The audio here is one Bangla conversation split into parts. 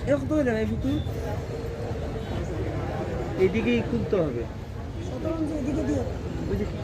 কত করে ভাই পুতুল? এদিকেই খুলতে হবে। এদিকে দিও। বুঝেছি।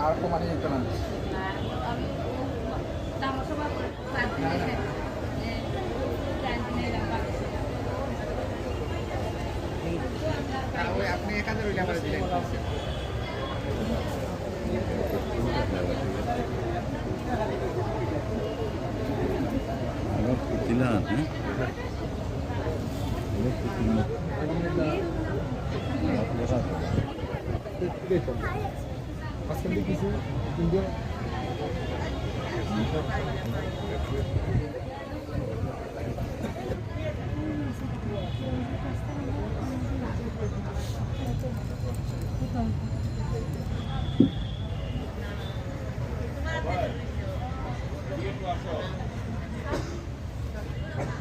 আর কমানি যেত না। আপনি 1000 হইলে আমার দিলেন।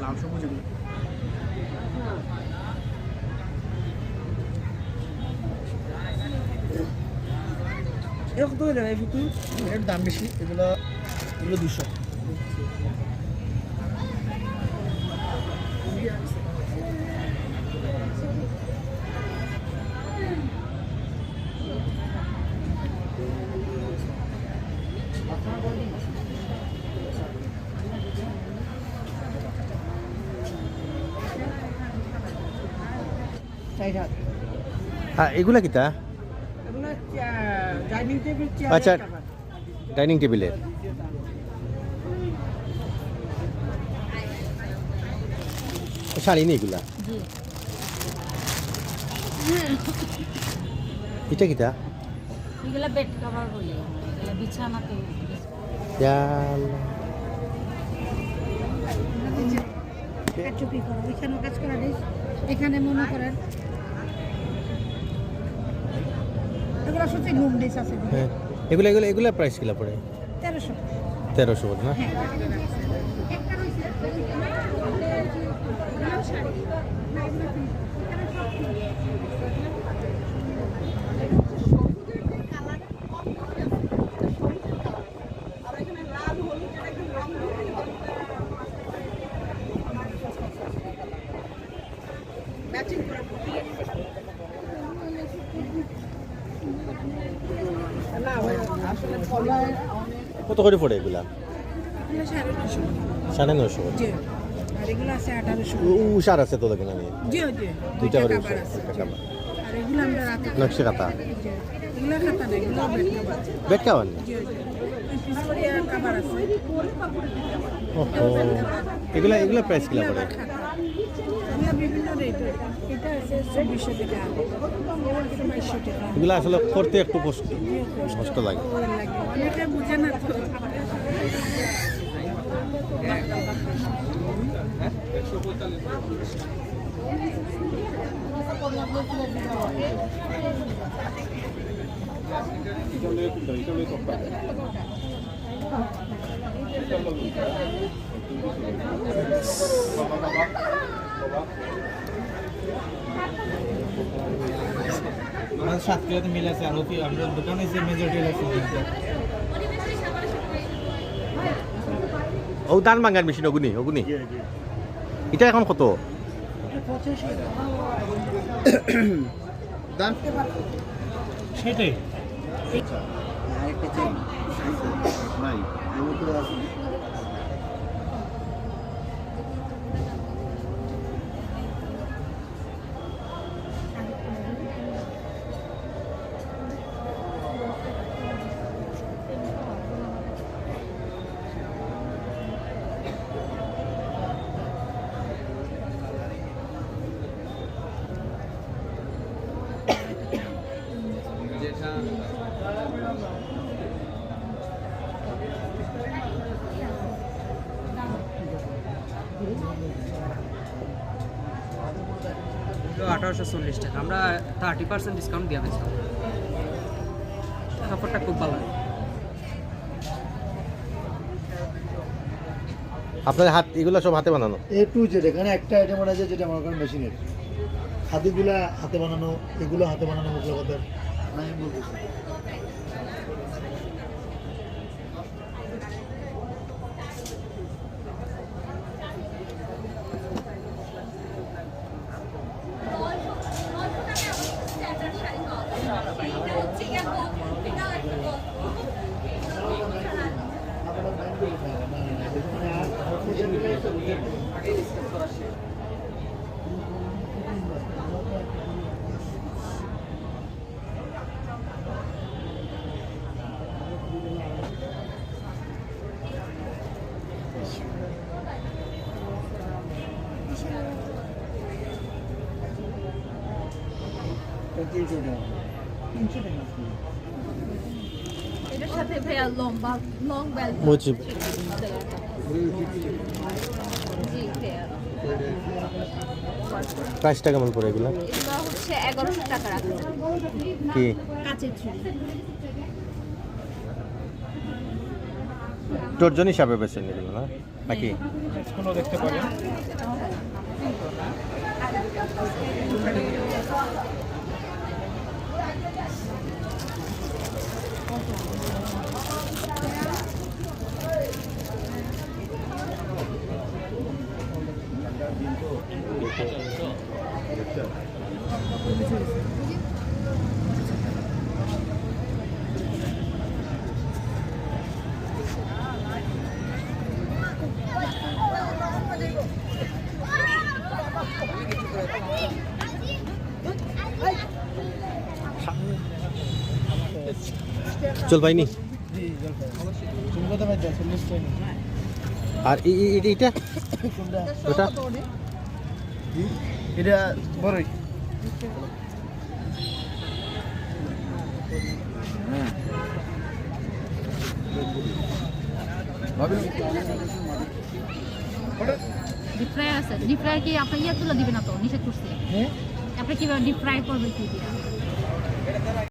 লাল সবুজ এগুলো কত করে ভাই পুতুল? এর দাম বেশি, এগুলো 200। হ্যাঁ, এগুলা কিতা? Dining table chair. আচ্ছা, ডাইনিং টেবিলের। শাড়ি নেই এগুলা? এটা কিতা? এগুলা বেড কভার বলে, এগুলা বিছানাতে। চুপি করো, এখানে কাজ করা নেই। এখানে মনে করেন এগুলা সত্যি ঘুম ডিস আছে। হ্যাঁ, এগুলা এগুলা এগুলা প্রাইস কিলা পড়ে? 1300। 1300 বলে না? কত করে পড়ে এগুলা? 950 করে। এগুলো আছে 1800। উষার আছে তো দেখেন আমি। দুইটা করে উষার আছে। আর এগুলো আমরা রাতে নকশা কাতা। এগুলো খাতা না, এগুলো বেড কভার। বেড কাভার না? পিস করে কভার আছে। ওহো, এগুলা এগুলা প্রাইস কিলা পড়ে? এগুলো বিভিন্ন রেট। এটা আছে 2400 টাকা, 2200 টাকা। এগুলা আসলে করতে একটু কষ্ট লাগে। অনেকে বুঝে না তো। আমাদের সাতক্ষীরাতে মিল আছে, আর আমরা দোকানে যে মেজরিটি আছে। ও দান ভাঙার মেশিন ওগুনি ওগুনি। এটা এখন কত? দাম সেটাই। আরেকটা চাই ভাই, এমন করে আছে। এগুলো 1840 টাকা, আমরা 30% ডিসকাউন্ট দিয়ে দিচ্ছি। কাপড়টা খুব ভালো। আপনাদের হাত এগুলো সব হাতে বানানো? A to Z, এখানে একটা আইটেম আছে যেটা আমার কাছে মেশিনের, খাদিগুলা হাতে বানানো, এগুলো হাতে বানানো মুখলা কথা আমি বলতেছি। এটার সাথে ভাইয়া লম্বা লং বেল্ট বুঝছি। জি ভাইয়া প্রাইসটা কেমন পড়ে এগুলো? এগুলো হচ্ছে 1100 টাকা রাখা কি কাচের চুড়ি। ডজন হিসাবে বেছেন এগুলো না নাকি? কোনো দেখতে পারেন। চল পাইনি। তুমি কত পাইছো? 40 টাকা। আর এইটা ওটা এটা বড়ই ডিপ ফ্রাই আছে। ডিপ ফ্রাই কি আপনি ইয়ে তুলে দিবেন না তো? নিষেধ করছে। হ্যাঁ আপনি কিভাবে ডিপ ফ্রাই করবেন কি দিয়া?